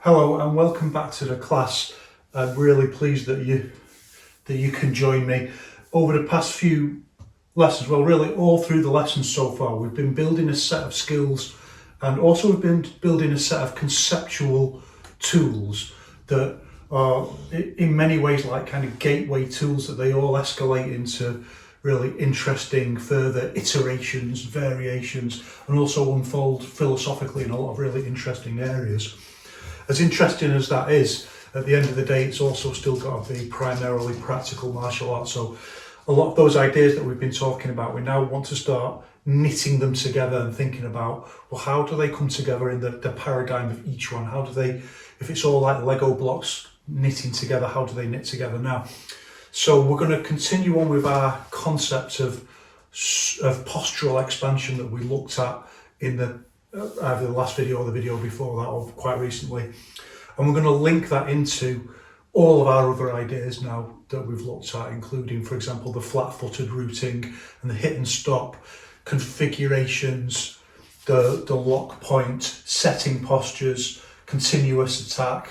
Hello and welcome back to the class. I'm really pleased that you can join me. Over the past few lessons, well really all through the lessons so far, we've been building a set of skills and also we've been building a set of conceptual tools that are in many ways like kind of gateway tools that they all escalate into really interesting further iterations, variations, and also unfold philosophically in a lot of really interesting areas. As interesting as that is, at the end of the day, it's also still got to be primarily practical martial arts. So a lot of those ideas that we've been talking about, we now want to start knitting them together and thinking about, well, how do they come together in the paradigm of each one? How do they, if it's all like Lego blocks knitting together, how do they knit together now? So we're going to continue on with our concept of postural expansion that we looked at in either the last video or the video before that, or quite recently. And we're going to link that into all of our other ideas now that we've looked at, including, for example, the flat-footed routing and the hit and stop configurations, the lock point, setting postures, continuous attack,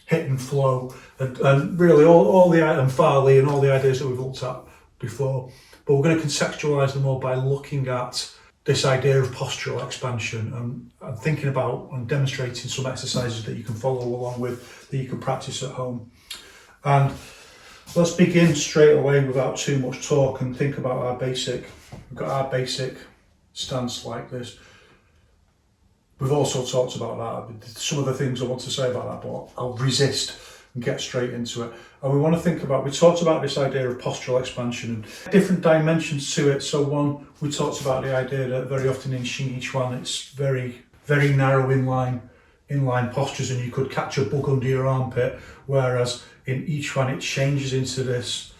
hit and flow, and really all the and Farley and all the ideas that we've looked at before. But we're going to contextualize them all by looking at this idea of postural expansion and thinking about and demonstrating some exercises that you can follow along with, that you can practice at home. And let's begin straight away without too much talk and think about our basic. We've got our basic stance like this. We've also talked about that. Some of the things I want to say about that, but I'll resist and get straight into it. And we want to think about, we talked about this idea of postural expansion and different dimensions to it. So one, we talked about the idea that very often in Xing Yiquan, it's very, very narrow inline postures and you could catch a bug under your armpit. Whereas in each one, it changes into this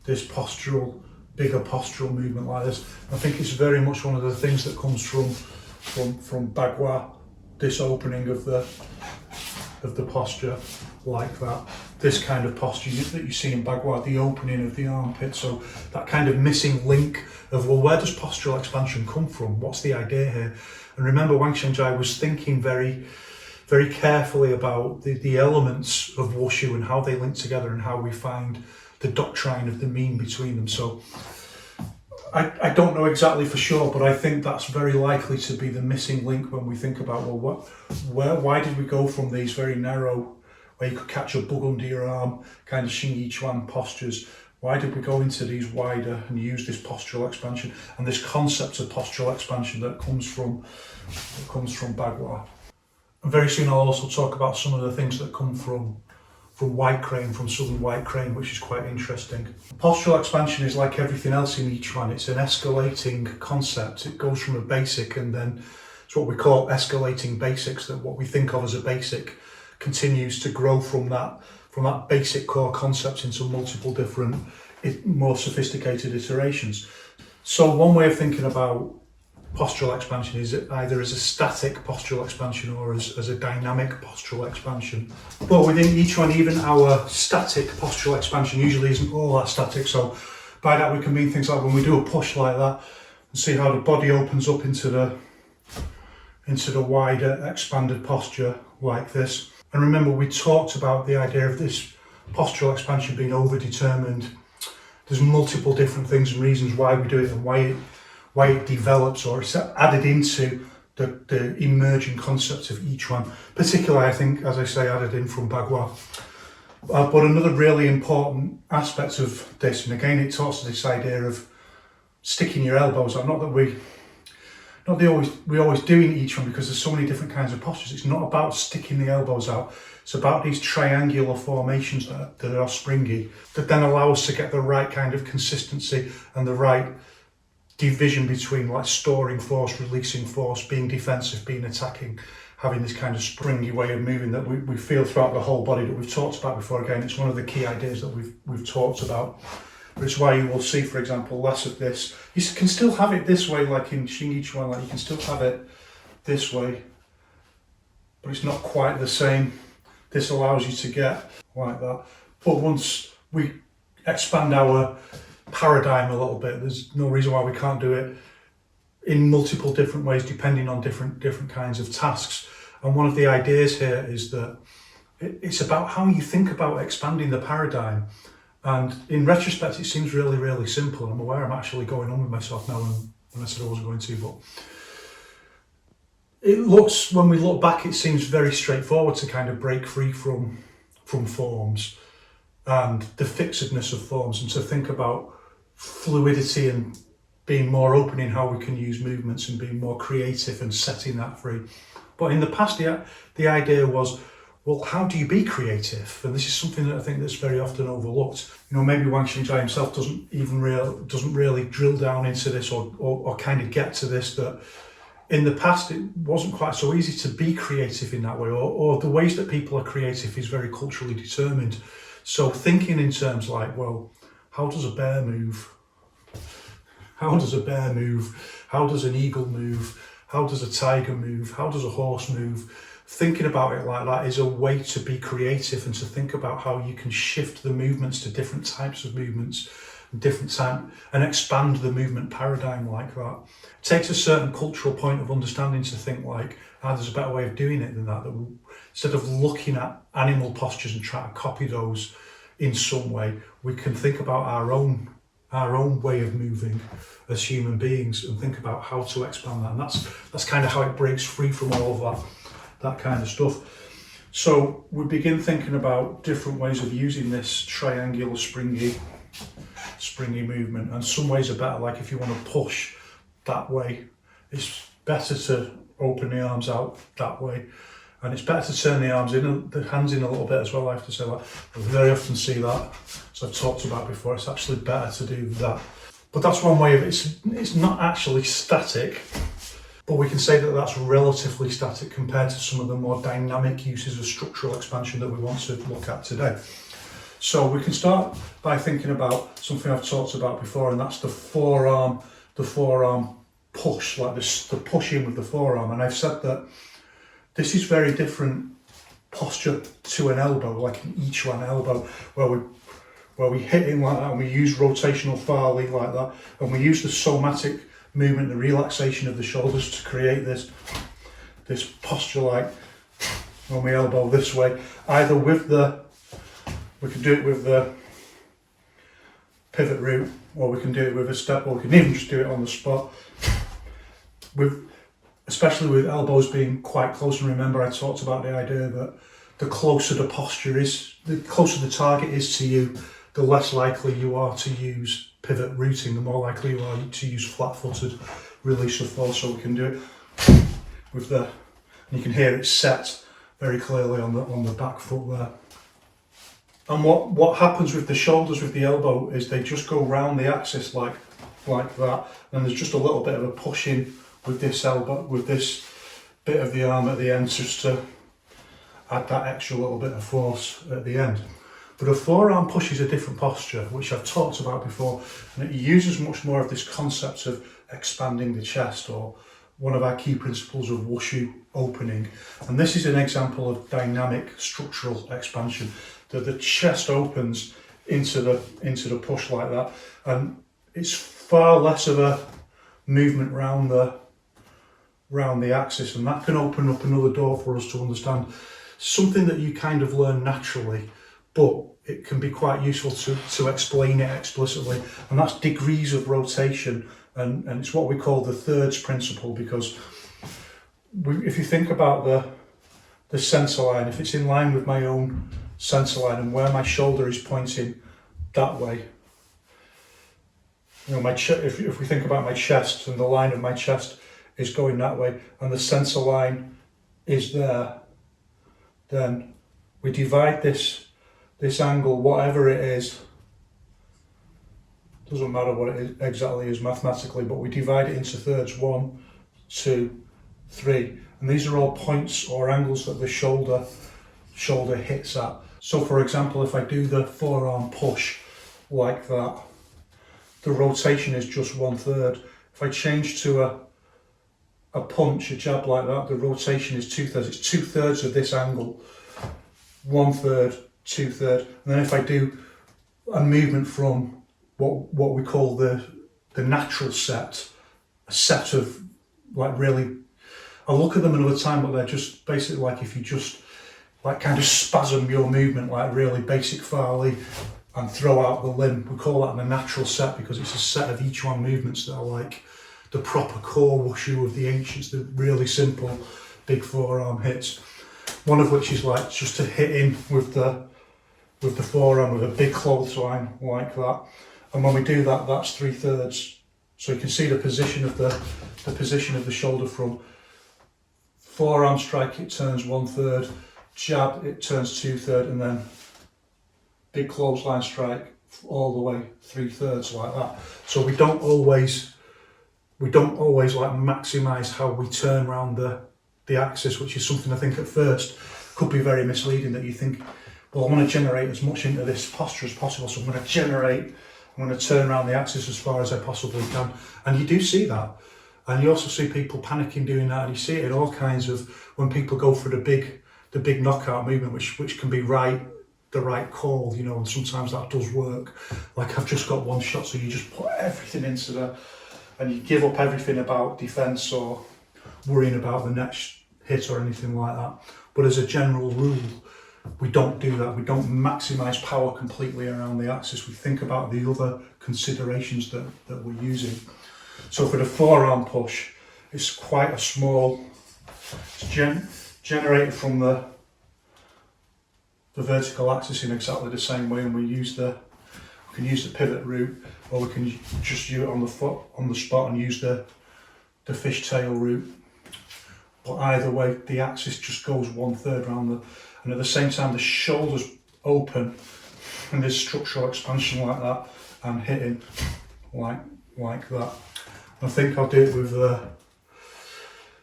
postural, bigger postural movement like this. I think it's very much one of the things that comes from Bagua, this opening of the posture like that. This kind of posture that you see in Bagua, the opening of the armpit. So that kind of missing link of, well, where does postural expansion come from? What's the idea here? And remember, Wang Xiangjai was thinking very, very carefully about the elements of Wushu and how they link together and how we find the doctrine of the mean between them. So I don't know exactly for sure, but I think that's very likely to be the missing link when we think about, well, why did we go from these very narrow, where you could catch a bug under your arm, kind of Xing Yiquan postures? Why did we go into these wider and use this postural expansion and this concept of postural expansion that comes from Bagua? And very soon I'll also talk about some of the things that come from White Crane, from Southern White Crane, which is quite interesting. Postural expansion is like everything else in each one. It's an escalating concept. It goes from a basic and then it's what we call escalating basics, that what we think of as a basic continues to grow from that basic core concept into multiple different, more sophisticated iterations. So one way of thinking about postural expansion is either as a static postural expansion or as a dynamic postural expansion. But within each one, even our static postural expansion usually isn't all that static. So by that we can mean things like when we do a push like that, and see how the body opens up into the wider expanded posture like this. And remember, we talked about the idea of this postural expansion being overdetermined. There's multiple different things and reasons why we do it and why it develops or it's added into the emerging concepts of each one. Particularly, I think, as I say, added in from Bagua. But another really important aspect of this, and again, it talks to this idea of sticking your elbows out. Not that we always do in each one, because there's so many different kinds of postures. It's not about sticking the elbows out. It's about these triangular formations that are springy, that then allow us to get the right kind of consistency and the right division between like storing force, releasing force, being defensive, being attacking, having this kind of springy way of moving that we feel throughout the whole body that we've talked about before. Again, it's one of the key ideas that we've talked about. But it's why you will see, for example, less of this. You can still have it this way, like in Xing Yiquan, like you can still have it this way, but it's not quite the same. This allows you to get like that. But once we expand our paradigm a little bit, there's no reason why we can't do it in multiple different ways depending on different kinds of tasks. And one of the ideas here is that it's about how you think about expanding the paradigm. And in retrospect, it seems really, really simple. I'm aware I'm actually going on with myself now when I said I wasn't going to, but it looks, when we look back, it seems very straightforward to kind of break free from forms and the fixedness of forms, and to think about fluidity and being more open in how we can use movements and being more creative and setting that free. But in the past, the idea was, well, how do you be creative? And this is something that I think that's very often overlooked. You know, maybe Wang Xingzai himself doesn't really drill down into this or kind of get to this, that in the past it wasn't quite so easy to be creative in that way, or the ways that people are creative is very culturally determined. So thinking in terms like, well, how does a bear move? How does a bear move? How does an eagle move? How does a tiger move? How does a horse move? Thinking about it like that is a way to be creative and to think about how you can shift the movements to different types of movements, different time, and expand the movement paradigm like that. It takes a certain cultural point of understanding to think like, there's a better way of doing it than that. That instead of looking at animal postures and trying to copy those in some way, we can think about our own way of moving as human beings and think about how to expand that. And that's kind of how it breaks free from all of that kind of stuff. So we begin thinking about different ways of using this triangular springy movement, and some ways are better. Like if you want to push that way, it's better to open the arms out that way, and it's better to turn the arms in, the hands in a little bit as well. I have to say that I very often see that, as I've talked about before. It's actually better to do that, but that's one way of it. It's not actually static, but we can say that that's relatively static compared to some of the more dynamic uses of structural expansion that we want to look at today. So we can start by thinking about something I've talked about before, and that's the forearm push, like this, the push in with the forearm. And I've said that this is very different posture to an elbow, like an Yiquan elbow, where we hit in like that, and we use rotational Farley like that, and we use the somatic movement, the relaxation of the shoulders to create this posture like when we elbow this way, either we can do it with the pivot route, or we can do it with a step, or we can even just do it on the spot. Especially with elbows being quite close, and remember I talked about the idea that the closer the posture is, the closer the target is to you, the less likely you are to use pivot routing, the more likely you are to use flat-footed release of force. So we can do it with and you can hear it set very clearly on the back foot there. And what happens with the shoulders with the elbow is they just go round the axis like that, and there's just a little bit of a push in with this elbow, with this bit of the arm at the end, just to add that extra little bit of force at the end. But a forearm push is a different posture, which I've talked about before, and it uses much more of this concept of expanding the chest, or one of our key principles of wushu, opening. And this is an example of dynamic structural expansion, that the chest opens into the push like that, and it's far less of a movement round the axis, and that can open up another door for us to understand something that you kind of learn naturally, but it can be quite useful to explain it explicitly, and that's degrees of rotation, and it's what we call the thirds principle, because if you think about the centre line, if it's in line with my own centre line and where my shoulder is pointing that way, you know, if we think about my chest, and the line of my chest is going that way, and the centre line is there, then we divide this angle, whatever it is, doesn't matter what it exactly is mathematically, but we divide it into thirds, 1, 2, 3, and these are all points or angles that the shoulder hits at. So for example, if I do the forearm push like that, the rotation is just 1/3. If I change to a punch, a jab like that, the rotation is 2/3. It's 2/3 of this angle, 1/3, 2/3. And then if I do a movement from what we call the natural set, a set of like really, I'll look at them another time, but they're just basically like if you just like kind of spasm your movement, like really basic Farley, and throw out the limb. We call that a natural set because it's a set of Yiquan movements that are like the proper core wushu of the ancients, the really simple big forearm hits. One of which is like just to hit in with the forearm with a big clothesline like that. And when we do that, that's 3/3. So you can see the position of the shoulder from forearm strike, it turns 1/3, jab, it turns 2/3, and then big clothesline strike all the way 3/3 like that. So we don't always like maximize how we turn around the axis, which is something I think at first could be very misleading, that you think, well, I want to generate as much into this posture as possible, so I'm going to turn around the axis as far as I possibly can. And you do see that. And you also see people panicking doing that, and you see it in all kinds of, when people go for the big knockout movement, which can be the right call, you know, and sometimes that does work. Like, I've just got one shot, so you just put everything into and you give up everything about defence or worrying about the next hit or anything like that. But as a general rule, we don't do that. We don't maximise power completely around the axis. We think about the other considerations that we're using. So for the forearm push, it's quite a small, it's generated from the vertical axis in exactly the same way, and we can use the pivot route, or we can just use it on the spot and use the fishtail route. But either way, the axis just goes 1/3 round and at the same time the shoulders open and there's structural expansion like that, and hitting like that. I think I'll do it with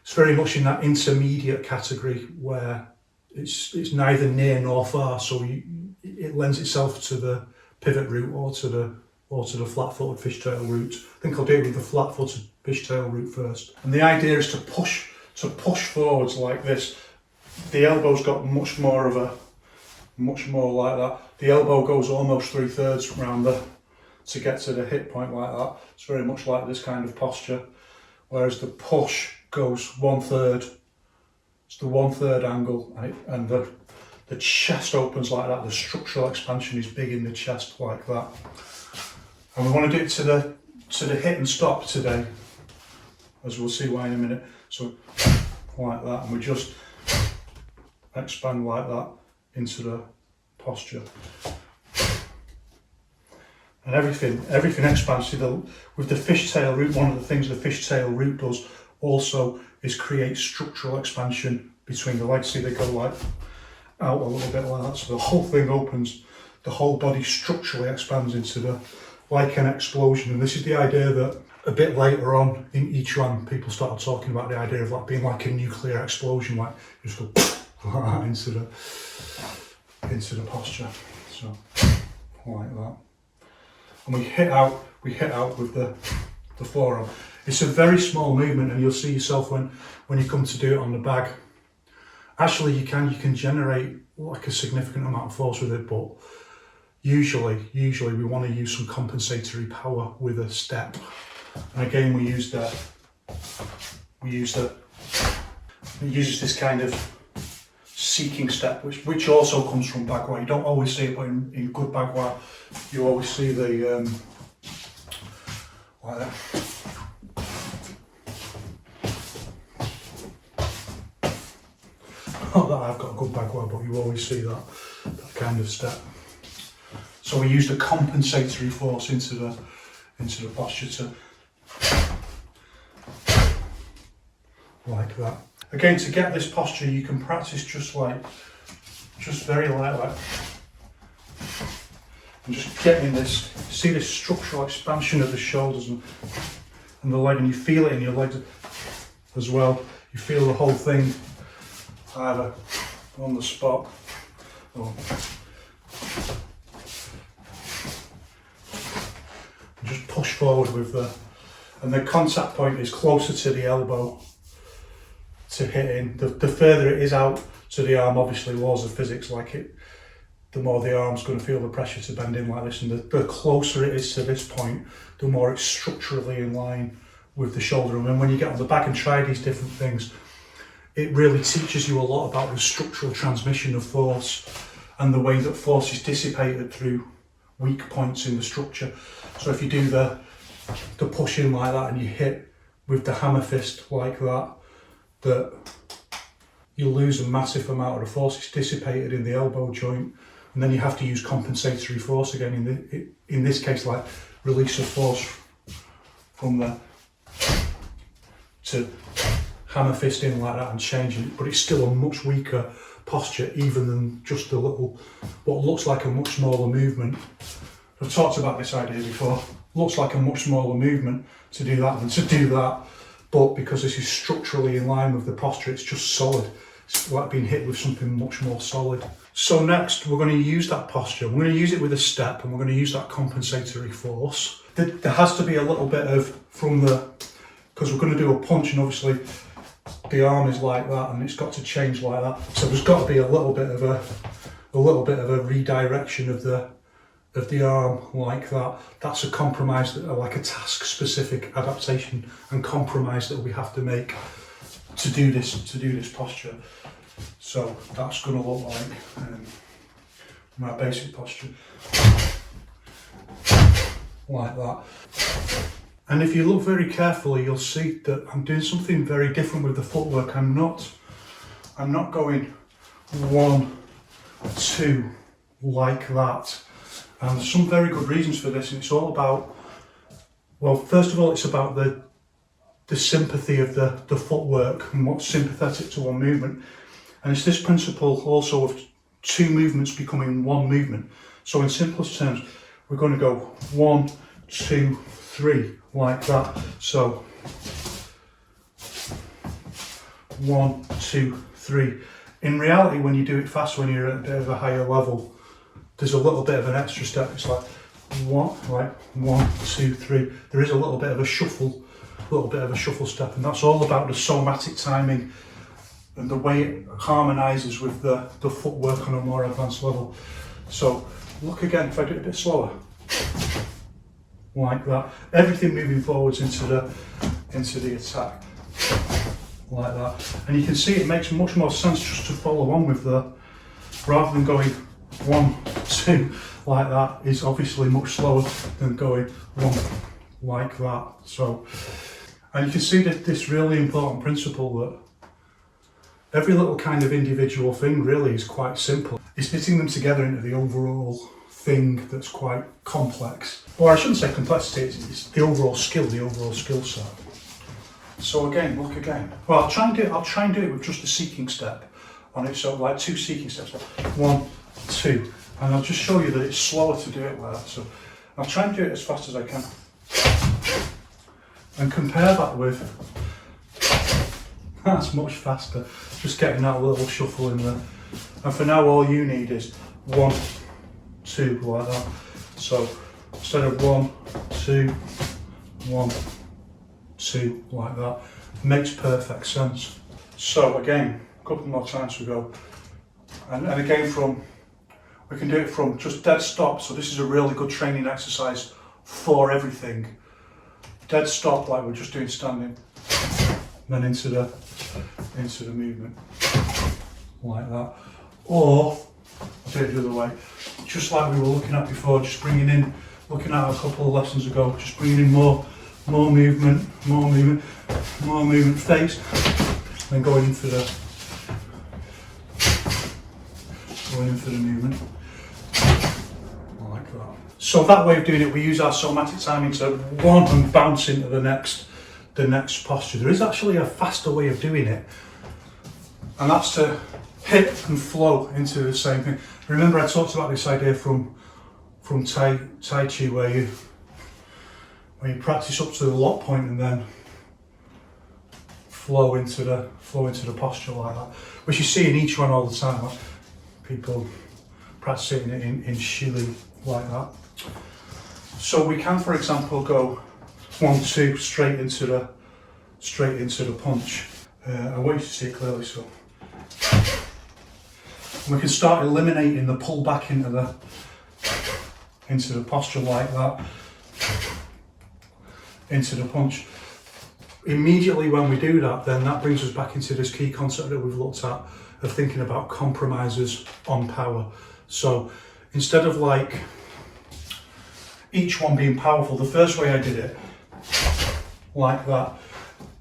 it's very much in that intermediate category where it's neither near nor far, so it lends itself to the pivot route or to the flat-footed fishtail route. I think I'll do it with the flat-footed fishtail route first. And the idea is to push forwards like this. The elbow's got much more like that. The elbow goes almost 3/3 round to get to the hit point like that. It's very much like this kind of posture. Whereas the push goes 1/3. It's the 1/3 angle, and the chest opens like that. The structural expansion is big in the chest like that. And we want to do it to the hit and stop today, as we'll see why in a minute. So like that, and we just expand like that into the posture. And everything expands. With the fishtail route, one of the things the fishtail route does also is create structural expansion between the legs. See, they go like out a little bit like that, so the whole thing opens, the whole body structurally expands into like an explosion. And this is the idea that a bit later on in Yiquan, people started talking about the idea of like being like a nuclear explosion, like just go like that into the posture. So like that. And we hit out with the forearm. It's a very small movement, and you'll see yourself when you come to do it on the bag. Actually, you can generate like a significant amount of force with it, but usually we want to use some compensatory power with a step. And again, we use it uses this kind of seeking step, which also comes from Bagua. You don't always see it, but in good Bagua, you always see the like that. Not that I've got a good Bagua, but you always see that kind of step. So we use the compensatory force into the posture to like that. Again, to get this posture, you can practice just very light, like, and just getting this. See this structural expansion of the shoulders and the leg, and you feel it in your legs as well. You feel the whole thing either on the spot or just push forward with and the contact point is closer to the elbow to hit in. The further it is out to the arm, obviously laws of physics like it, the more the arm's going to feel the pressure to bend in like this, and the closer it is to this point, the more it's structurally in line with the shoulder. And then when you get on the back and try these different things, it really teaches you a lot about the structural transmission of force and the way that force is dissipated through weak points in the structure. So if you do the push in like that and you hit with the hammer fist like that, that you lose a massive amount of the force. It's dissipated in the elbow joint, and then you have to use compensatory force again. In this case, like release of force from the to hammer fist in like that and changing it, but it's still a much weaker posture even than just a little, what looks like a much smaller movement. I've talked about this idea before. Looks like a much smaller movement to do that than to do that, but because this is structurally in line with the posture, it's just solid. It's like being hit with something much more solid. So next, we're going to use that posture. We're going to use it with a step, and we're going to use that compensatory force. There has to be a little bit of, because we're going to do a punch, and obviously the arm is like that, and it's got to change like that. So there's got to be a little bit of a redirection of the arm like that. That's a compromise, like a task-specific adaptation and compromise that we have to make to do this posture. So that's going to look like my basic posture, like that. And if you look very carefully, you'll see that I'm doing something very different with the footwork. I'm not going 1, 2 like that. And there's some very good reasons for this, and it's all about, well, first of all, it's about the sympathy of the footwork and what's sympathetic to one movement. And it's this principle also of 2 movements becoming 1 movement. So in simplest terms, we're going to go 1, 2, 3 like that. So 1, 2, 3. In reality, when you do it fast, when you're at a bit of a higher level, there's a little bit of an extra step. It's like 1, 2, 3. There is a little bit of a shuffle step, and that's all about the somatic timing and the way it harmonises with the footwork on a more advanced level. So look again, if I do it a bit slower, like that. Everything moving forwards into the attack, like that. And you can see it makes much more sense just to follow on with rather than going 1, 2 like that is obviously much slower than going 1 like that. So, and you can see that this really important principle that every little kind of individual thing really is quite simple. It's knitting them together into the overall thing that's quite complex. Or I shouldn't say complexity, it's the overall skill set. So again, look again. Well, I'll try and do it with just a seeking step on it. So like 2 seeking steps, 1, 2, and I'll just show you that it's slower to do it like that. So I'll try and do it as fast as I can, and compare that with, that's much faster, just getting that little shuffle in there. And for now, all you need is 1, 2 like that. So instead of 1, 2, 1, 2 like that, makes perfect sense. So again, a couple more times we go, and again we can do it from just dead stop. So this is a really good training exercise for everything. Dead stop, like we're just doing standing, and then into the movement, like that. Or I'll do it the other way, just like we were looking at before, just bringing in, looking at a couple of lessons ago, just bringing in more movement, face, then going in for the movement, like that. So that way of doing it, we use our somatic timing to 1 and bounce into the next posture. There is actually a faster way of doing it, and that's to hit and flow into the same thing. Remember, I talked about this idea from Tai Chi, where you practice up to the lock point and then flow into the posture like that, which you see in each one all the time. Like people practicing it in Shili like that. So we can, for example, go 1, 2 straight into the punch. I want you to see it clearly. So we can start eliminating the pull back into the posture like that, into the punch. immediately when we do that, then that brings us back into this key concept that we've looked at of thinking about compromises on power. So instead of like each one being powerful, the first way I did it, like that,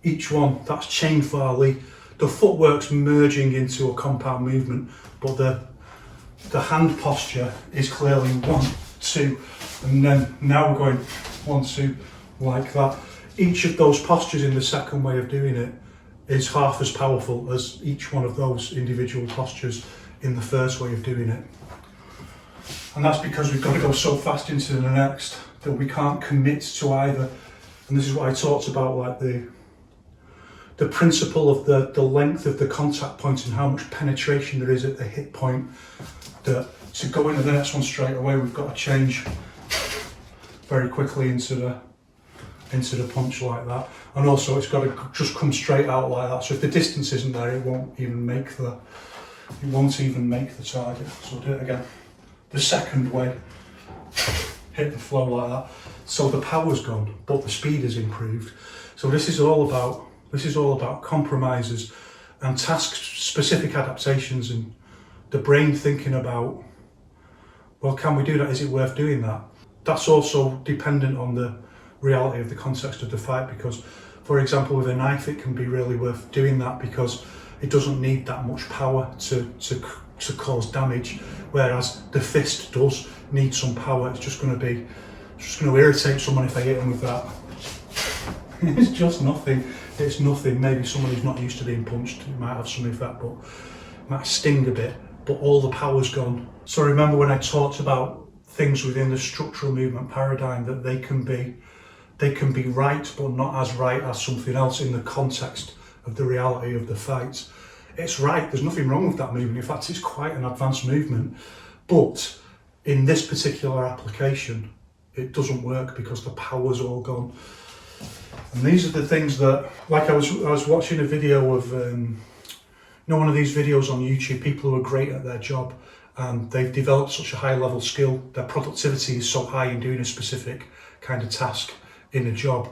each one, that's chain Farley, the footwork's merging into a compound movement, but the hand posture is clearly 1, 2, and then now we're going 1, 2, like that. Each of those postures in the second way of doing it is half as powerful as each one of those individual postures in the first way of doing it. And that's because we've got to go so fast into the next that we can't commit to either. And this is what I talked about, like the principle of the length of the contact point and how much penetration there is at the hit point, that to go into the next one straight away, we've got to change very quickly into the punch like that. And also it's got to just come straight out like that. So if the distance isn't there, it won't even make the target. So I'll do it again. The second way, hit the flow like that. So the power's gone, but the speed is improved. So this is all about compromises and task-specific adaptations, and the brain thinking about, well, can we do that? Is it worth doing that? That's also dependent on the reality of the context of the fight, because, for example, with a knife, it can be really worth doing that because it doesn't need that much power to cause damage, whereas the fist does need some power. It's just going to irritate someone if I hit them with that. It's just nothing. It's nothing. Maybe someone who's not used to being punched, it might have some effect, but it might sting a bit, but all the power's gone. So remember when I talked about things within the structural movement paradigm, that they can be right, but not as right as something else in the context of the reality of the fight. It's right, there's nothing wrong with that movement. In fact, it's quite an advanced movement, but in this particular application, it doesn't work because the power's all gone. And these are the things that, like I was watching a video of, one of these videos on YouTube, people who are great at their job, and they've developed such a high level skill, their productivity is so high in doing a specific kind of task in a job.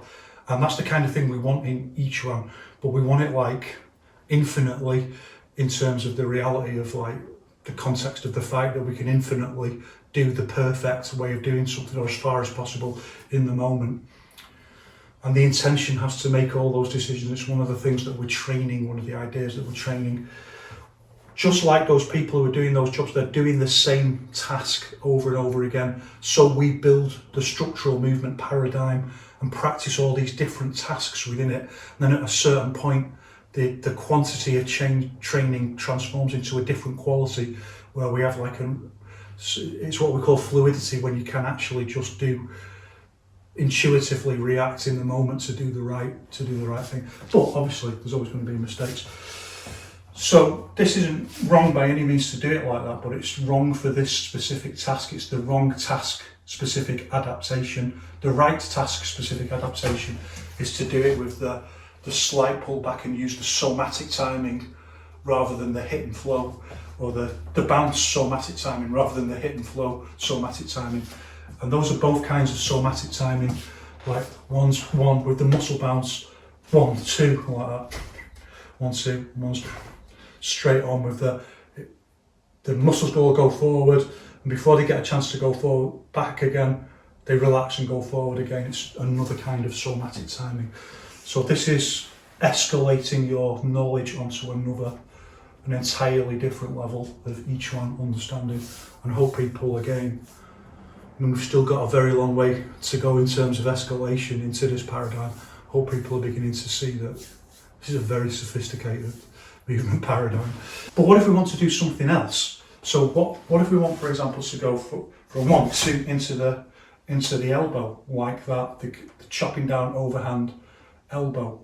And that's the kind of thing we want in each one, but we want it like infinitely in terms of the reality of like the context of the fight, that we can infinitely do the perfect way of doing something, or as far as possible in the moment. And the intention has to make all those decisions. It's one of the things that we're training, one of the ideas that we're training. Just like those people who are doing those jobs, they're doing the same task over and over again. So we build the structural movement paradigm and practice all these different tasks within it. And then at a certain point, the quantity of training transforms into a different quality, where we have like it's what we call fluidity, when you can actually just intuitively react in the moment to do the right thing. But obviously there's always going to be mistakes. So this isn't wrong by any means to do it like that, but it's wrong for this specific task. It's the wrong task specific adaptation. The right task specific adaptation is to do it with the slight pull back and use the somatic timing rather than the hit and flow, or the bounce somatic timing rather than the hit and flow somatic timing. And those are both kinds of somatic timing, like one's 1 with the muscle bounce, 1, 2, like that. 1, 2, one's straight on with the muscles all go forward, and before they get a chance to go forward, back again, they relax and go forward again. It's another kind of somatic timing. So this is escalating your knowledge onto an entirely different level of each one understanding. And I hope people, again, and we've still got a very long way to go in terms of escalation into this paradigm. I hope people are beginning to see that this is a very sophisticated movement paradigm. But what if we want to do something else? So what if we want, for example, to go from 1, 2 into the elbow, like that, the chopping down overhand elbow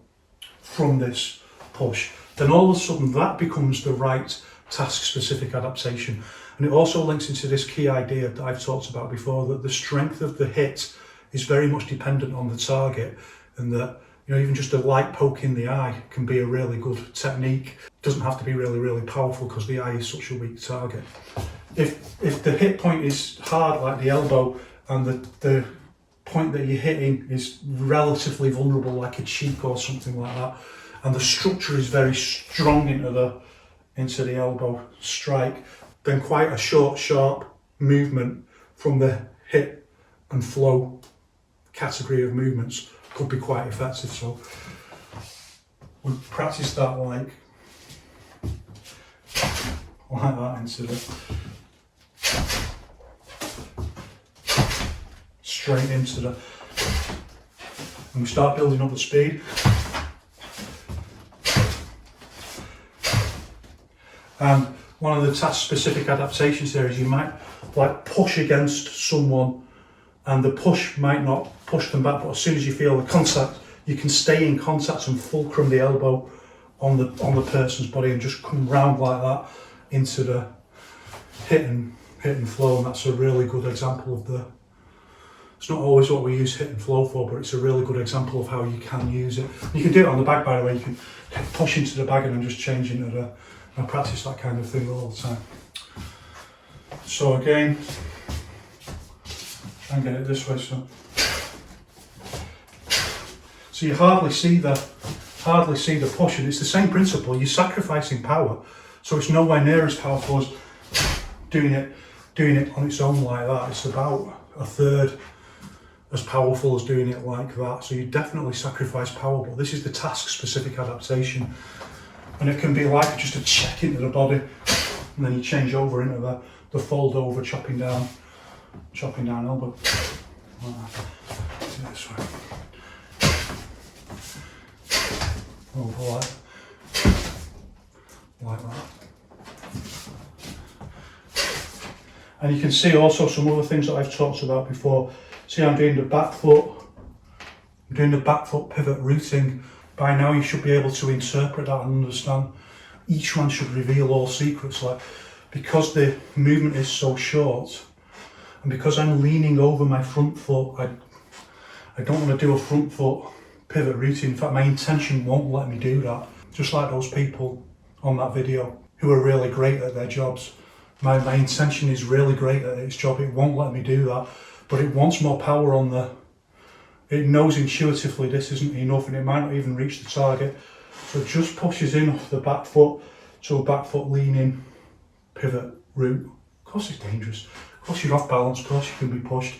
from this push? Then all of a sudden that becomes the right task-specific adaptation. And it also links into this key idea that I've talked about before, that the strength of the hit is very much dependent on the target, and that even just a light poke in the eye can be a really good technique. It doesn't have to be really, really powerful because the eye is such a weak target. If the hit point is hard, like the elbow, and the point that you're hitting is relatively vulnerable, like a cheek or something like that, and the structure is very strong into the elbow strike, then quite a short, sharp movement from the hit and flow category of movements could be quite effective. So we practice that like that into the straight into the, and we start building up the speed. And one of the task specific adaptations there is you might like push against someone and the push might not push them back, but as soon as you feel the contact, you can stay in contact and fulcrum the elbow on the person's body and just come round like that into the hit and flow. And that's a really good example of the, it's not always what we use hit and flow for, but it's a really good example of how you can use it. You can do it on the bag, by the way. You can push into the bag and then just change into the, I practice that kind of thing all the time. So again, try and get it this way. So you hardly see the push, and it's the same principle. You're sacrificing power, so it's nowhere near as powerful as doing it on its own like that. It's about a third as powerful as doing it like that. So you definitely sacrifice power, but this is the task-specific adaptation. And it can be like just a check into the body, and then you change over into the fold over, chopping down elbow. Do it this way. Over like that. And you can see also some other things that I've talked about before. See, I'm doing the back foot. I'm doing the back foot pivot routing. By now you should be able to interpret that and understand. Each one should reveal all secrets. Like, because the movement is so short, and because I'm leaning over my front foot, I don't want to do a front foot pivot routing. In fact, my intention won't let me do that. Just like those people on that video who are really great at their jobs. My intention is really great at its job. It won't let me do that, but it wants more power on the, it knows intuitively this isn't enough and it might not even reach the target. So it just pushes in off the back foot to a back foot leaning pivot route. Of course it's dangerous. Of course you're off balance. Of course you can be pushed.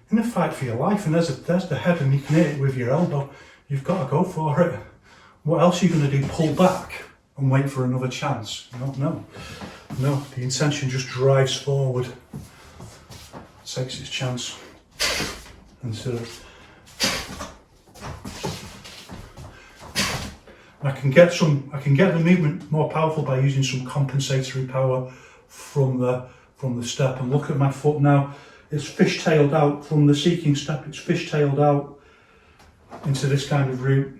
In a fight for your life, and there's the head and you can hit it with your elbow. You've got to go for it. What else are you going to do? Pull back and wait for another chance? No. The intention just drives forward, takes its chance, and sort of. I can get the movement more powerful by using some compensatory power from the step. And look at my foot now. It's fishtailed out from the seeking step. It's fishtailed out into this kind of route,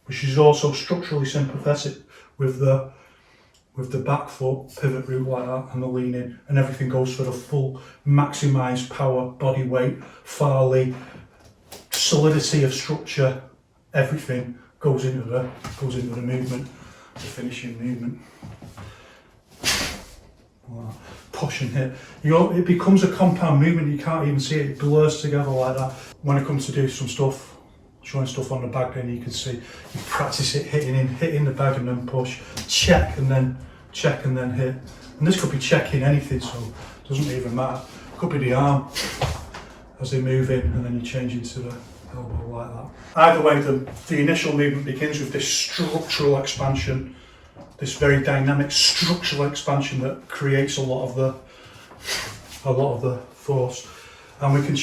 which is also structurally sympathetic with the back foot pivot route like that, and the lean in, and everything goes for the full maximised power, body weight, Farley, solidity of structure. Everything goes into the movement, the finishing movement. Push and hit. It becomes a compound movement. You can't even see it. It blurs together like that. When it comes to do some stuff, showing stuff on the bag, then you can see you practice it hitting the bag and then push, check and then hit. And this could be checking anything, so it doesn't even matter. It could be the arm as they move in, and then you change into the elbow like that. Either way, the initial movement begins with this structural expansion. This very dynamic structural expansion that creates a lot of the force. And we can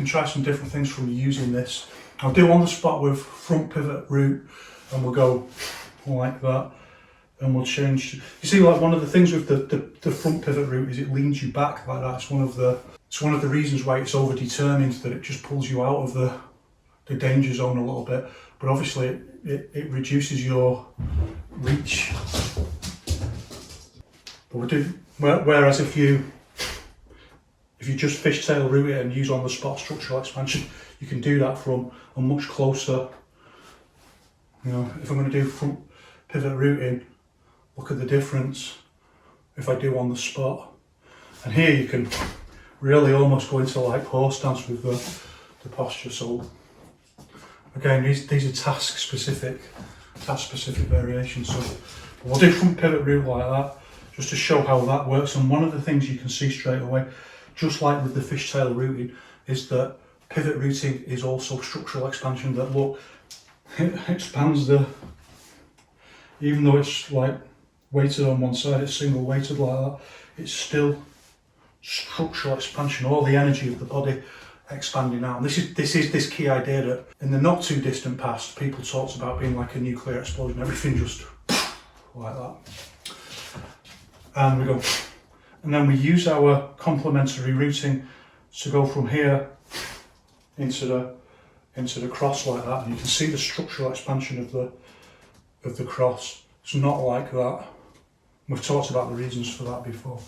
try some different things from using this. I'll do on the spot with front pivot route, and we'll go like that, and we'll change. You see, like one of the things with the front pivot route is it leans you back like that. It's one of the reasons why it's over-determined, that it just pulls you out of the danger zone a little bit. But obviously it reduces your reach. But whereas if you just fishtail route it and use on the spot structural expansion, you can do that from a much closer. You know, if I'm going to do front pivot routing, look at the difference if I do on the spot. And here you can really almost go into like horse dance with the posture. So again, these are task specific variations. So we'll do front pivot root like that, just to show how that works. And one of the things you can see straight away, just like with the fishtail rooting, is that pivot rooting is also structural expansion. That look, it expands the, even though it's like weighted on one side, it's single weighted like that, it's still structural expansion, all the energy of the body expanding out. And this is this key idea that in the not too distant past, people talked about being like a nuclear explosion, everything just like that. And we go, and then we use our complementary rooting to go from here into the cross like that. And you can see the structural expansion of the cross. It's not like that. We've talked about the reasons for that before.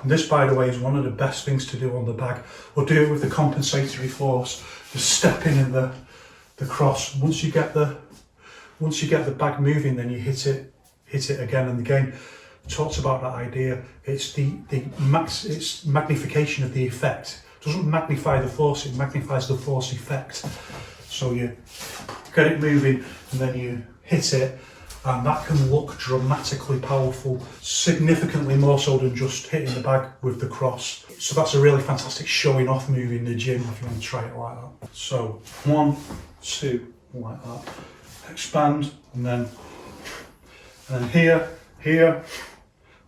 And this, by the way, is one of the best things to do on the bag. We'll do it with the compensatory force, just stepping in the cross. Once you get the bag moving, then you hit it again and again. Talked about that idea. It's it's magnification of the effect. It doesn't magnify the force, it magnifies the force effect. So you get it moving and then you hit it, and that can look dramatically powerful, significantly more so than just hitting the bag with the cross. So that's a really fantastic showing off move in the gym if you want to try it like that. So 1, 2, like that. Expand, and then here.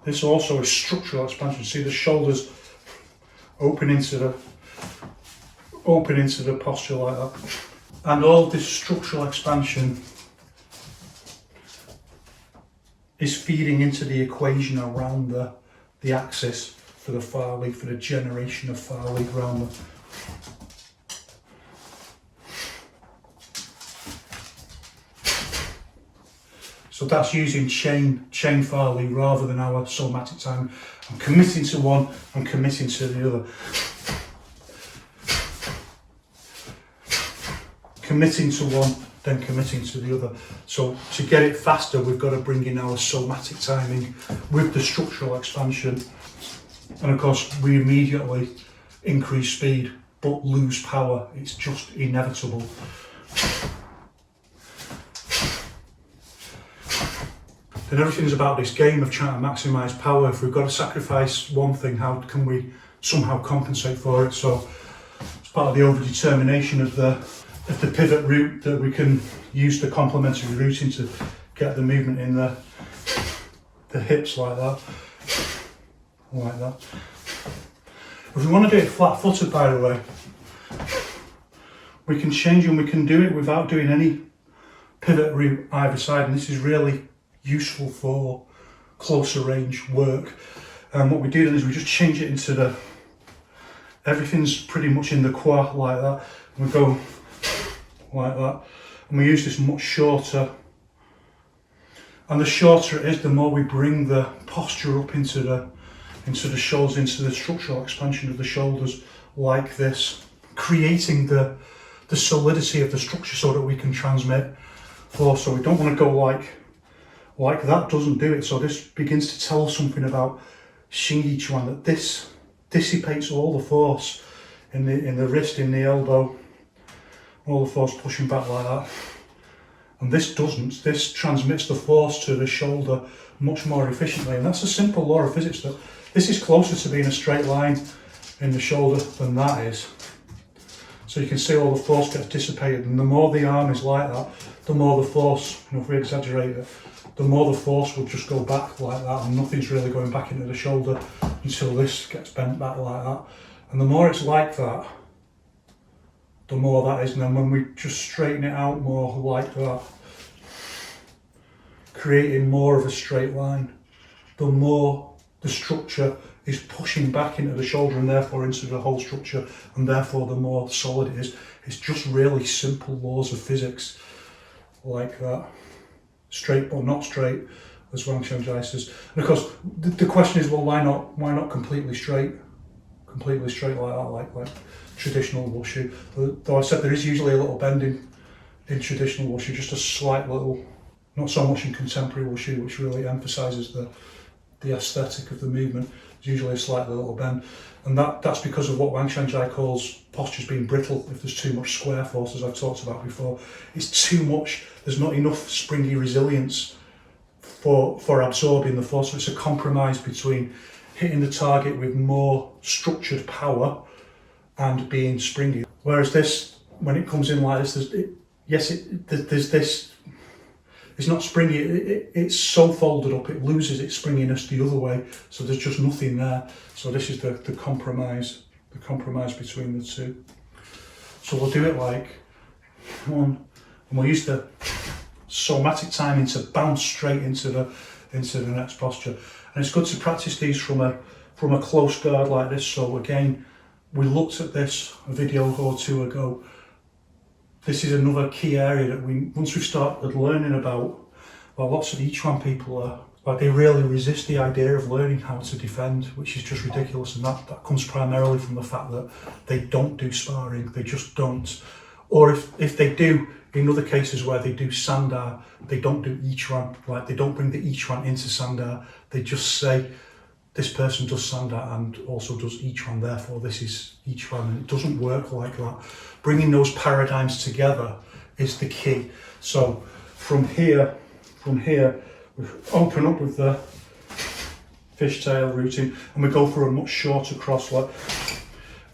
This also is structural expansion. See the shoulders open into the posture like that. And all this structural expansion is feeding into the equation around the axis for the Farley, for the generation of Farley around the. So that's using chain Farley rather than our somatic time. I'm committing to one, I'm committing to the other. Committing to one, then committing to the other. So to get it faster, we've got to bring in our somatic timing with the structural expansion. And of course, we immediately increase speed, but lose power. It's just inevitable. Then everything's about this game of trying to maximise power. If we've got to sacrifice one thing, how can we somehow compensate for it? So it's part of the overdetermination of the pivot root that we can use the complementary rooting to get the movement in the hips like that. Like that. If we want to do it flat-footed, by the way, we can change and we can do it without doing any pivot root either side, and this is really useful for closer range work. And what we do then is we just change it into everything's pretty much in the quad like that, and we go like that, and we use this much shorter, and the shorter it is, the more we bring the posture up into the shoulders, into the structural expansion of the shoulders like this, creating the solidity of the structure so that we can transmit force. So we don't want to go like that, doesn't do it. So this begins to tell us something about Yourself Yiquan, that this dissipates all the force in the wrist, in the elbow, all the force pushing back like that. And this doesn't. This transmits the force to the shoulder much more efficiently. And that's a simple law of physics, that this is closer to being a straight line in the shoulder than that is. So you can see all the force gets dissipated, and the more the arm is like that, the more the force, if we exaggerate it, the more the force will just go back like that, and nothing's really going back into the shoulder until this gets bent back like that. And the more it's like that, the more that is. And then when we just straighten it out more like that, creating more of a straight line, the more the structure is pushing back into the shoulder and therefore into the whole structure, and therefore the more solid it is. It's just really simple laws of physics like that. Straight but not straight, as Wang Xiangjai says. And of course, the question is, well, why not completely straight like that, like traditional wushu? Though I said there is usually a little bending in traditional wushu, just a slight little, not so much in contemporary wushu, which really emphasises the aesthetic of the movement. There's usually a slight little bend, and that's because of what Wang Shanzhai calls postures being brittle. If there's too much square force, as I've talked about before, it's too much. There's not enough springy resilience for absorbing the force. So it's a compromise between hitting the target with more structured power and being springy. Whereas this, when it comes in like this, there's this. It's not springy. It's so folded up, it loses its springiness the other way. So there's just nothing there. So this is the compromise between the two. So we'll do it like one, and we'll use the somatic timing to bounce straight into the next posture. And it's good to practice these from a close guard like this. So again, we looked at this a video or two ago. This is another key area that once we started learning about, well, lots of Yiquan people are, like, they really resist the idea of learning how to defend, which is just ridiculous. And that comes primarily from the fact that they don't do sparring, they just don't. Or if they do, in other cases where they do Sandar, they don't do Yiquan, like they don't bring the Yiquan into Sandar, they just say, this person does Sandar and also does Yiquan, therefore this is Yiquan, and it doesn't work like that. Bringing those paradigms together is the key. So from here, we open up with the fishtail routine, and we go for a much shorter cross leg,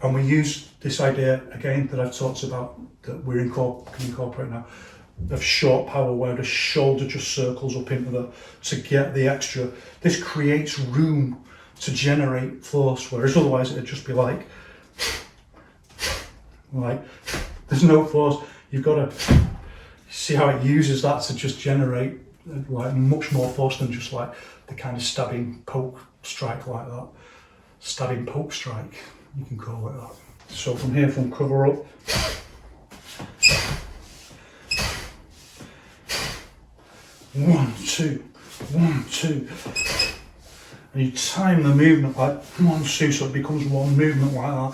and we use this idea again that I've talked about, that we can incorporate now, of short power, where the shoulder just circles up into to get the extra. This creates room to generate force, whereas otherwise it'd just be like there's no force. You've got to see how it uses that to just generate like much more force than just like the kind of stabbing poke strike like that. Stabbing poke strike, you can call it that. So from here, from cover up, one, two, and you time the movement like 1, 2, so it becomes one movement like that.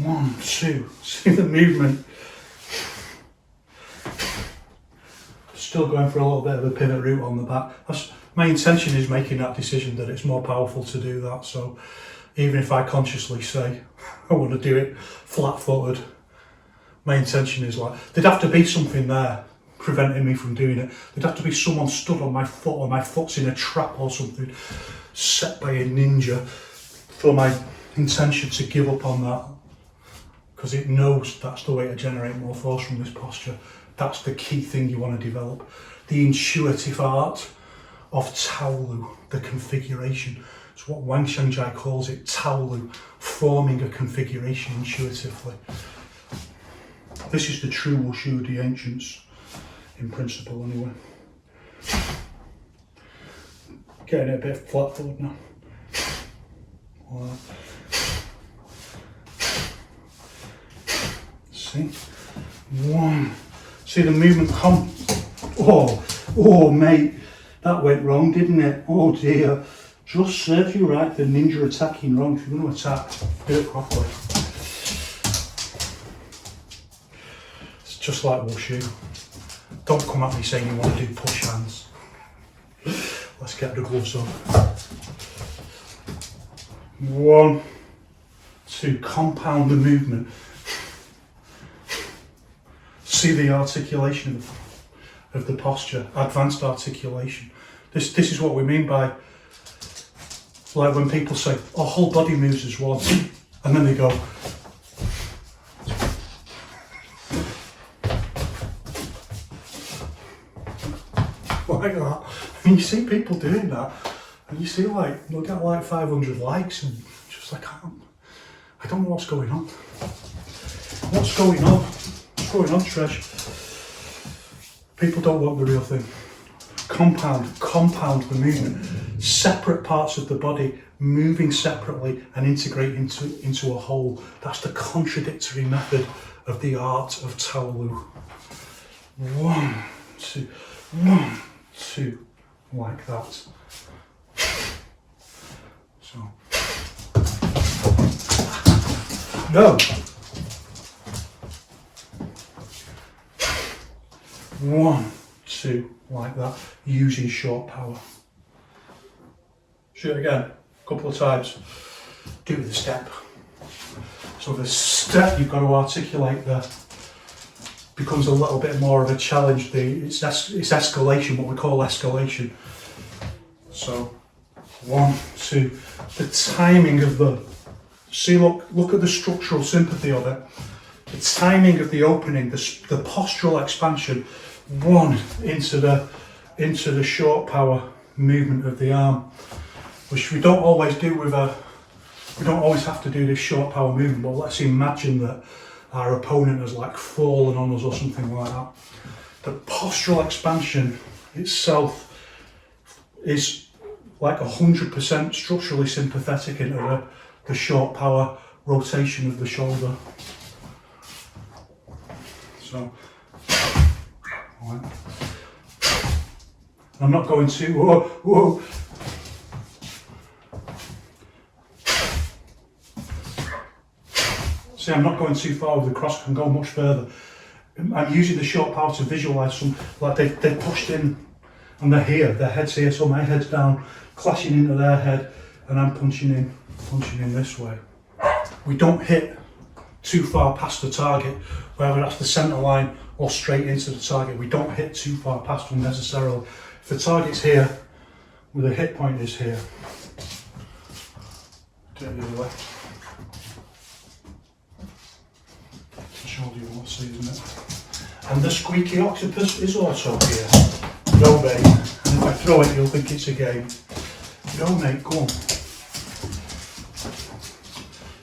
1, 2, see the movement. Still going for a little bit of a pivot route on the back. My intention is making that decision that it's more powerful to do that. So even if I consciously say I want to do it flat-footed, my intention is like, there'd have to be something there preventing me from doing it. There'd have to be someone stood on my foot, or my foot's in a trap or something, set by a ninja, for my intention to give up on that, because it knows that's the way to generate more force from this posture. That's the key thing you want to develop. The intuitive art of Taolu, the configuration. It's what Wang Shanzhai calls it, Taolu, forming a configuration intuitively. This is the true Wushu of the ancients, in principle anyway. Getting it a bit flat forward now. Like that. See? One. See the movement come. Oh mate, that went wrong, didn't it? Oh dear. Just serve you right, the ninja attacking wrong. If you're going to attack, do it properly. It's just like Wushu. Don't come at me saying you want to do push hands. Let's get the gloves on. 1, 2, compound the movement. See the articulation of the posture, advanced articulation. This is what we mean by, like when people say, oh, whole body moves as one, and then they go, like that. And you see people doing that, and you see like, they'll get like 500 likes, and just like, I don't know what's going on. What's going on? What's going on, Tresh? People don't want the real thing. Compound the movement. Separate parts of the body moving separately and integrate into a whole. That's the contradictory method of the art of Taolu. 1, 2, 1, 2, like that. So, go. 1, 2. 2, like that, using short power. Shoot again, a couple of times. Do the step. So the step you've got to articulate there becomes a little bit more of a challenge. It's escalation, what we call escalation. So 1, 2, the timing of the, see, look at the structural sympathy of it. The timing of the opening, the postural expansion, 1 into the short power movement of the arm, which we don't always do with we don't always have to do this short power movement, but let's imagine that our opponent has like fallen on us or something like that. The postural expansion itself is like 100% structurally sympathetic into the short power rotation of the shoulder. So, right. I'm not going to, whoa. See, I'm not going too far with the cross, I can go much further. I'm using the short power to visualise some, like they're pushed in and they're here, their head's here, so my head's down, clashing into their head, and I'm punching in this way. We don't hit too far past the target, whether that's the centre line or straight into the target. We don't hit too far past them necessarily. If the target's here, well, the hit point is here. Do it the other way. Shoulder you want to see, isn't it? And the squeaky octopus is also here. No, mate. And if I throw it, you'll think it's a game. No, mate, go on.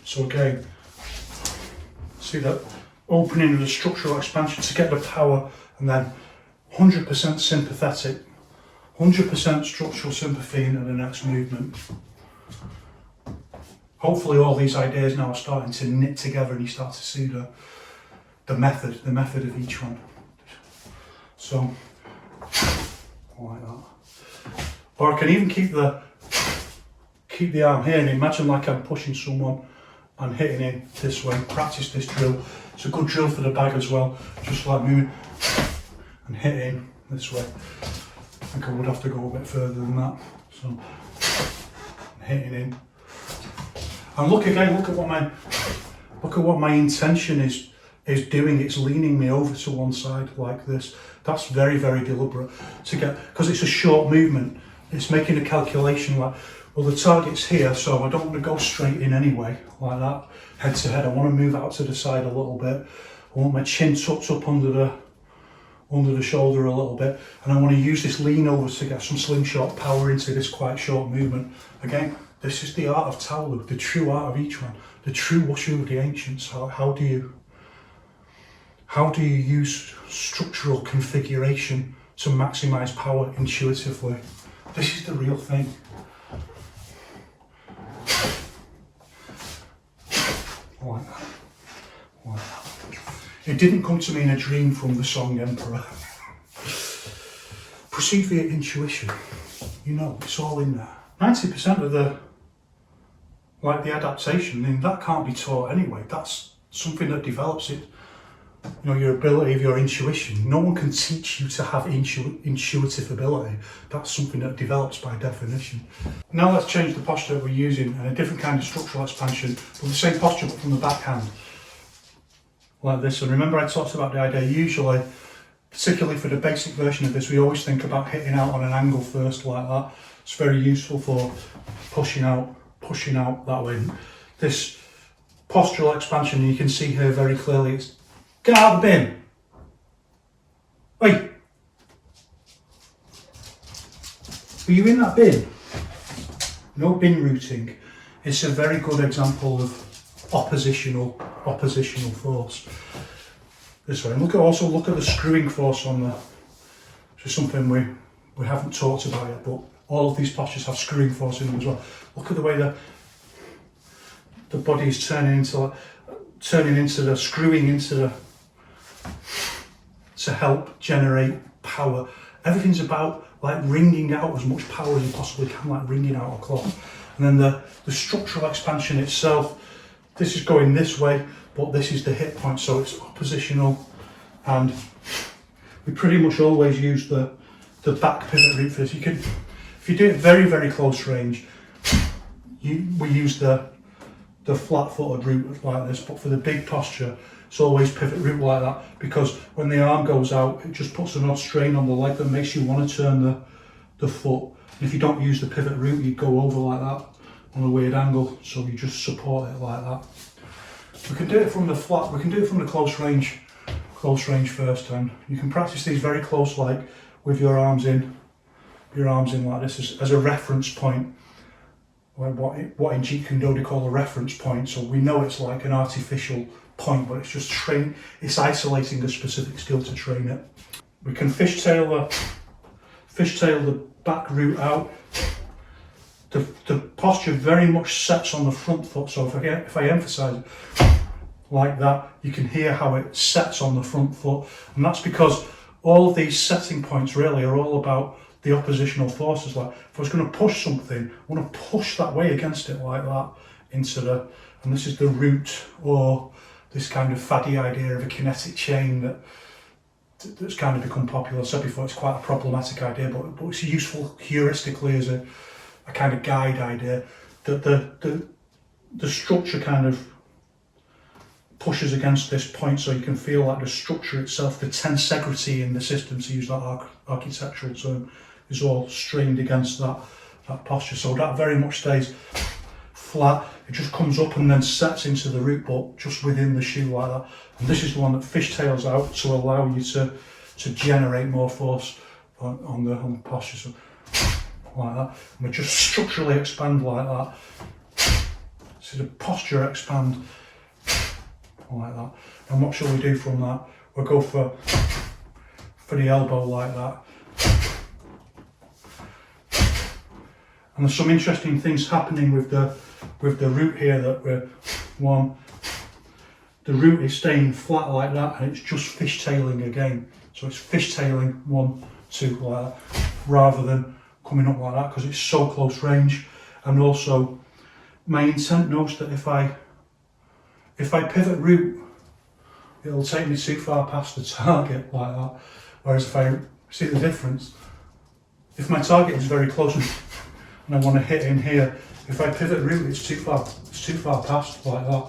So again, see that opening of the structural expansion to get the power, and then 100% sympathetic, 100% structural sympathy into the next movement. Hopefully all these ideas now are starting to knit together and you start to see the method of each one. So, like that. Or I can even keep the arm here and imagine like I'm pushing someone and hitting in this way. Practice this drill. It's a good drill for the bag as well. Just like moving and hitting this way. I think I would have to go a bit further than that. So, hitting in. And look again, look at what my intention is doing. It's leaning me over to one side like this. That's very, very deliberate to get, because it's a short movement. It's making a calculation like, well, the target's here, so I don't want to go straight in anyway, like that, head to head. I want to move out to the side a little bit. I want my chin tucked up under the shoulder a little bit, and I want to use this lean over to get some slingshot power into this quite short movement. Again, this is the art of Taolu, the true art of each one, the true wushu of the ancients. How do you use structural configuration to maximise power intuitively? This is the real thing. Like that. Like that. It didn't come to me in a dream from the song Emperor. Proceed via intuition. You know, it's all in there. 90% of the adaptation, I mean, that can't be taught anyway. That's something that develops it. You know, your ability of your intuition. No one can teach you to have intuitive ability. That's something that develops by definition. Now let's change the posture that we're using and a different kind of structural expansion, but the same posture but from the backhand. Like this. And remember I talked about the idea, usually, particularly for the basic version of this, we always think about hitting out on an angle first like that. It's very useful for pushing out that way. This postural expansion, you can see here very clearly, it's get out of the bin. Wait. Were you in that bin? No bin routing. It's a very good example of oppositional force. This way. And look at the screwing force on there. Which is something we haven't talked about yet, but all of these postures have screwing force in them as well. Look at the way the body is turning into the screwing into the to help generate power. Everything's about like wringing out as much power as you possibly can, like wringing out a cloth. And then the structural expansion itself, this is going this way, but this is the hit point, so it's oppositional. And we pretty much always use the back pivot root for this. You can, if you do it very, very close range, we use the flat-footed root like this, but for the big posture, it's always pivot root like that, because when the arm goes out, it just puts an odd strain on the leg that makes you want to turn the foot. And if you don't use the pivot root, you go over like that on a weird angle, so you just support it like that. We can do it from the flat, we can do it from the close range first, and you can practice these very close, like with your arms in like this as a reference point. What in Jeet Kune Do they call a reference point, so we know it's like an artificial point, but it's just it's isolating a specific skill to train it. We can fishtail the back root out. The posture very much sets on the front foot, so if I emphasize it like that, you can hear how it sets on the front foot, and that's because all of these setting points really are all about the oppositional forces. Like if I was going to push something, I want to push that way against it like that into and this is the root, or this kind of faddy idea of a kinetic chain that's kind of become popular. I said before, it's quite a problematic idea, but it's useful heuristically as a kind of guide idea, that the structure kind of pushes against this point, so you can feel like the structure itself, the tensegrity in the system, to use that architectural term, is all strained against that posture. So that very much stays flat. It just comes up and then sets into the root, but just within the shoe like that. And this is the one that fishtails out to allow you to generate more force on the posture. So like that. And we just structurally expand like that. So the posture expand like that. And what shall we do from that? We'll go for the elbow like that. And there's some interesting things happening with the root here, that the root is staying flat like that, and it's just fishtailing again. So it's fishtailing 1, 2 like that, rather than coming up like that, because it's so close range. And also my intent knows that if I pivot root, it'll take me too far past the target like that. Whereas if I see the difference, if my target is very close and I want to hit in here, if I pivot root, it's too far past like that.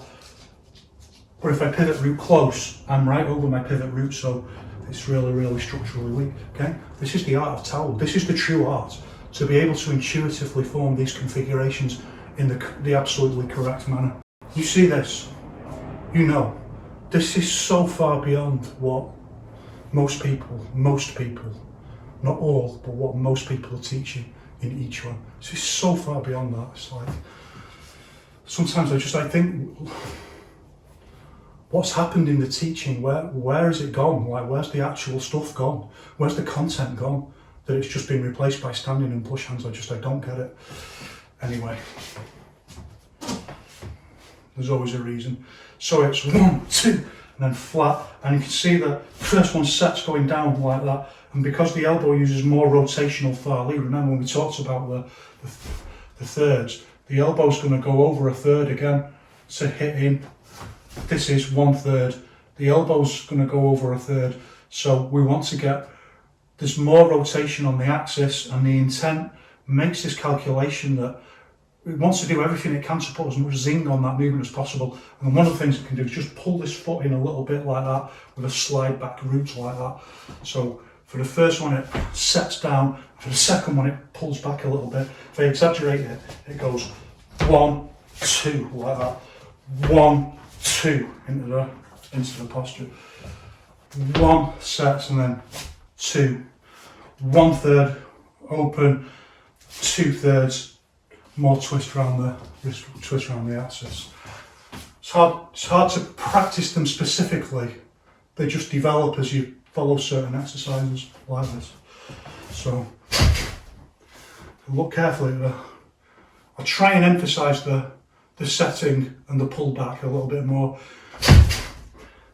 But if I pivot root close, I'm right over my pivot root, so it's really, really structurally weak. Okay, this is the art of Tao. This is the true art, to be able to intuitively form these configurations in the absolutely correct manner. You see this, you know, this is so far beyond what most people, not all, but what most people are teaching in each one. This is so far beyond that. It's like, sometimes I think, what's happened in the teaching? Where has it gone? Like, where's the actual stuff gone? Where's the content gone? That it's just been replaced by standing and push hands. I don't get it. Anyway, there's always a reason. So it's 1, 2, and then flat, and you can see that the first one sets going down like that. And because the elbow uses more rotational Fa Li, remember when we talked about the thirds, the elbow's going to go over a third again to hit in. This is 1/3. The elbow's going to go over a third. So we want to get, there's more rotation on the axis, and the intent makes this calculation that it wants to do everything it can to put as much zing on that movement as possible. And one of the things it can do is just pull this foot in a little bit like that with a slide back root like that. So for the first one, it sets down. For the second one, it pulls back a little bit. If I exaggerate it, it goes 1, 2 like that. 1, 2 into the posture. 1 sets, and then 2. 1/3 open, 2/3 more twist around the axis. It's hard to practice them specifically. They just develop as you follow certain exercises like this. So look carefully at that. I'll try and emphasise the setting and the pull back a little bit more,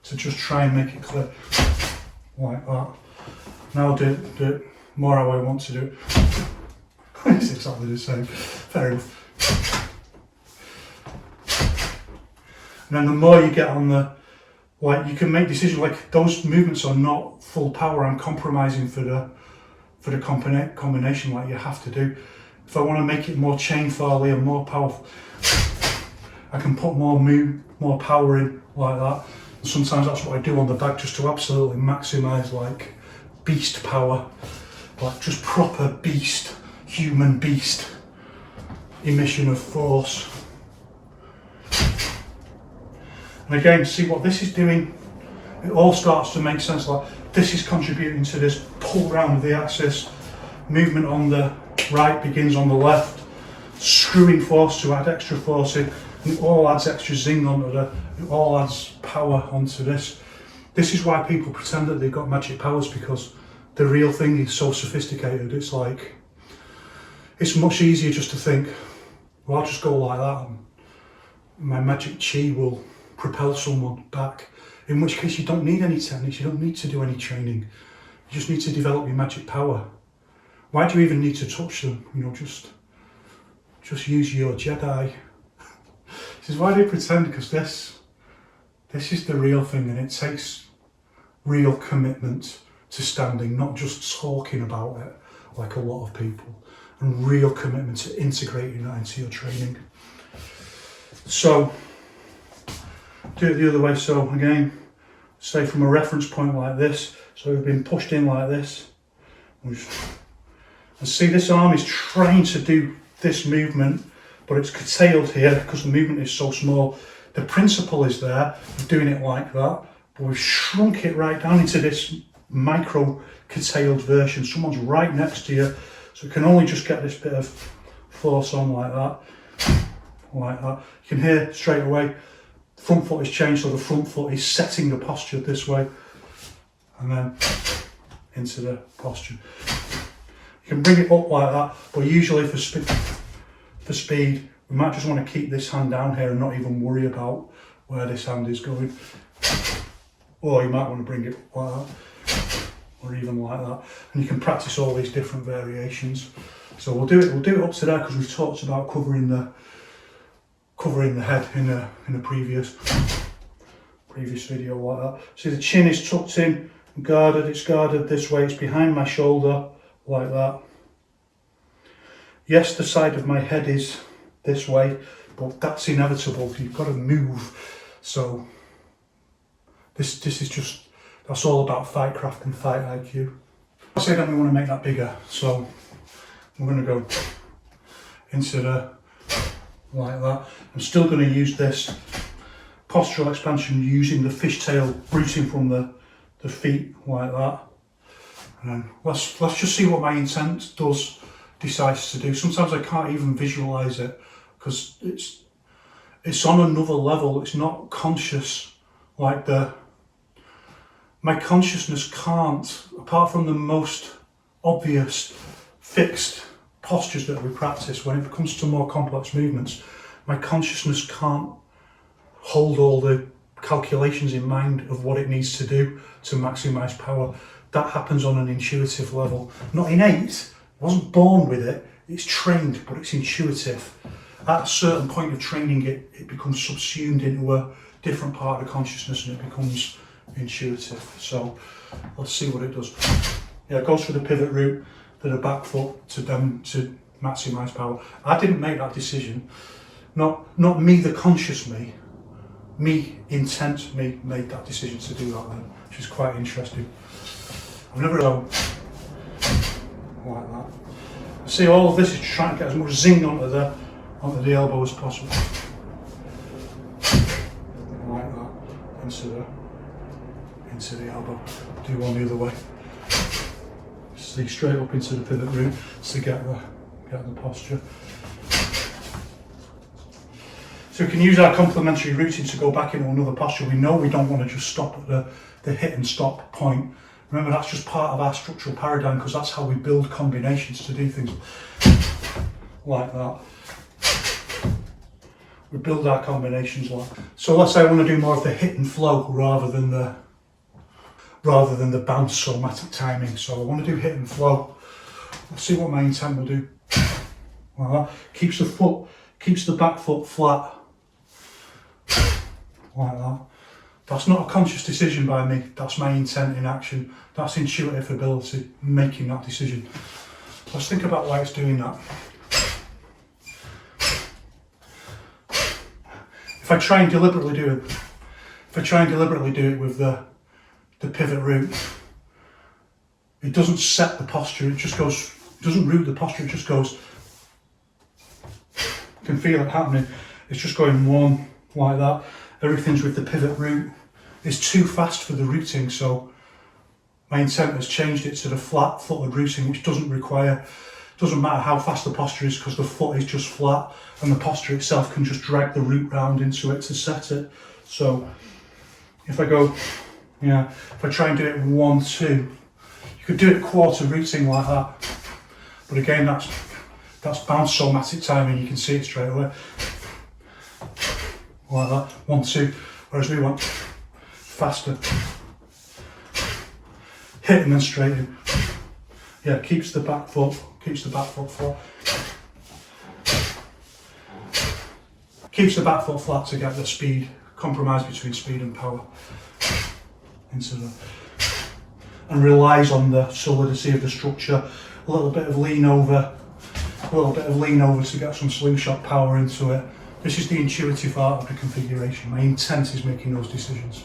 to just try and make it clear like that. Now I'll do it more how I want to do it. It's exactly the same. Fair enough. And then the more you get on the Like, you can make decisions like those movements are not full power. I'm compromising for the combination like you have to do. If I want to make it more chain Farley and more powerful, I can put more power in like that. And sometimes that's what I do on the back, just to absolutely maximise like beast power, like just proper beast, human beast emission of force. And again, see what this is doing. It all starts to make sense. Like, this is contributing to this pull round of the axis. Movement on the right begins on the left. Screwing force to add extra force in. And it all adds extra zing onto it all adds power onto this. This is why people pretend that they've got magic powers, because the real thing is so sophisticated. It's like, it's much easier just to think, well, I'll just go like that and my magic chi will propel someone back. In which case you don't need any techniques, you don't need to do any training. You just need to develop your magic power. Why do you even need to touch them? You know, just use your Jedi. This is why they pretend, because this is the real thing, and it takes real commitment to standing, not just talking about it like a lot of people, and real commitment to integrating that into your training. So, do it the other way. So again, say from a reference point like this, so we've been pushed in like this, and see this arm is trying to do this movement, but it's curtailed here because the movement is so small. The principle is there, of doing it like that, but we've shrunk it right down into this micro curtailed version. Someone's right next to you, so you can only just get this bit of force on like that, like that. You can hear straight away, front foot is changed, so the front foot is setting the posture this way, and then into the posture. You can bring it up like that, but usually for speed, we might just want to keep this hand down here and not even worry about where this hand is going. Or you might want to bring it up like that, or even like that. And you can practice all these different variations. So we'll do it up to there, because we've talked about covering the head in a previous video like that. See, the chin is tucked in, guarded. It's guarded this way. It's behind my shoulder like that. Yes, the side of my head is this way, but that's inevitable. You've got to move. So this is just, that's all about fight craft and fight IQ. I say that we want to make that bigger, so we're going to go into the like that. I'm still going to use this postural expansion using the fishtail rooting from the feet like that. And then let's just see what my intent decides to do. Sometimes I can't even visualize it because it's on another level. It's not conscious like my consciousness can't, apart from the most obvious fixed postures that we practice, when it comes to more complex movements, my consciousness can't hold all the calculations in mind of what it needs to do to maximize power. That happens on an intuitive level, not innate. I wasn't born with it, it's trained, but it's intuitive. At a certain point of training, it becomes subsumed into a different part of consciousness and it becomes intuitive. So let's see what it does. Yeah, it goes through the pivot route to the back foot to maximise power. I didn't make that decision. Not me, the conscious me. Intent me made that decision to do that then, which is quite interesting. I've never done like that. See, all of this is trying to get as much zing onto the elbow as possible. Like that, into the elbow. Do one the other way. See, straight up into the pivot root to get the posture. So we can use our complementary routing to go back into another posture. We know we don't want to just stop at the hit and stop point. Remember, that's just part of our structural paradigm, because that's how we build combinations to do things like that. We build our combinations like that. So let's say I want to do more of the hit and flow rather than the bounce somatic timing. So I want to do hit and flow. Let's see what my intent will do. Like that. Keeps the back foot flat. Like that. That's not a conscious decision by me, that's my intent in action. That's intuitive ability, making that decision. Let's think about why it's doing that. If I try and deliberately do it, with the pivot root, it doesn't set the posture, it just goes, it doesn't root the posture, it just goes, I can feel it happening. It's just going one, like that. Everything's with the pivot root. It's too fast for the rooting, so my intent has changed it to the flat footed rooting, which doesn't matter how fast the posture is, because the foot is just flat and the posture itself can just drag the root round into it to set it. So if I go, if I try and do it 1, 2, you could do it quarter rooting like that, but again that's bounce somatic timing, you can see it straight away. Like that, 1, 2, whereas we want faster. Hit and then straight in. Yeah, keeps the back foot flat. Keeps the back foot flat to get the speed, compromise between speed and power into the, and relies on the solidity of the structure. A little bit of lean over to get some slingshot power into it. This is the intuitive art of the configuration. My intent is making those decisions.